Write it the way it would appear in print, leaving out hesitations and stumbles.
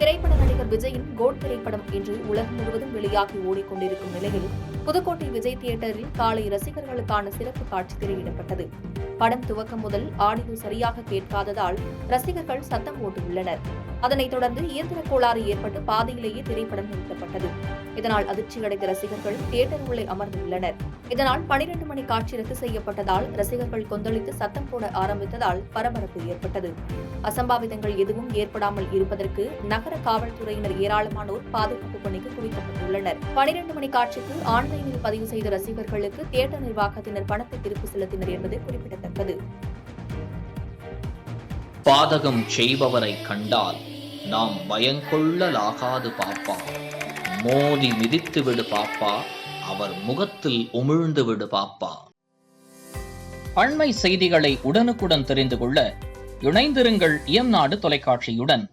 திரைப்பட நடிகர் விஜயின் கோட் திரைப்படம் இன்று உலகம் முழுவதும் வெளியாகி ஓடிக்கொண்டிருக்கும் நிலையில் புதுக்கோட்டை விஜய் தியேட்டரில் காலை ரசிகர்களுக்கான சிறப்பு காட்சி திரையிடப்பட்டது. படம் துவக்கம் முதல் ஆடியோ சரியாக கேட்காததால் ரசிகர்கள் சத்தம் போட்டுள்ளனர். அதனைத் தொடர்ந்து இயந்திர கோளாறு ஏற்பட்டு பாதியிலேயே திரைப்படம் நிறுத்தப்பட்டது. இதனால் அதிர்ச்சியடைந்த ரசிகர்கள் தியேட்டர் உள்ளே அமர்ந்துள்ளனர். இதனால் 12 மணி காட்சி ரத்து செய்யப்பட்டதால் ரசிகர்கள் கொந்தளித்து சத்தம் போட ஆரம்பித்ததால் பரபரப்பு ஏற்பட்டது. அசம்பாவிதங்கள் எதுவும் ஏற்படாமல் இருப்பதற்கு நகர காவல்துறையினர் ஏராளமானோர் பாதுகாப்பு பணிக்கு குவிக்கப்பட்டுள்ளனர். 12 மணி காட்சிக்கு ஆன்லைனில் பதிவு செய்த ரசிகர்களுக்கு தியேட்டர் நிர்வாகத்தினர் பணத்தை திருப்பி செலுத்தினர் என்பது குறிப்பிடத்தக்கது. பாதகம் செய்பவரை கண்டால் நாம் பயங்கொள்ளலாகாது பாப்பா, மோதி மிதித்து விடு பாப்பா, அவர் முகத்தில் உமிழ்ந்து விடு பாப்பா. அண்மை செய்திகளை உடனுக்குடன் தெரிந்து கொள்ள இணைந்திருங்கள் இயம்நாடு தொலைக்காட்சியுடன்.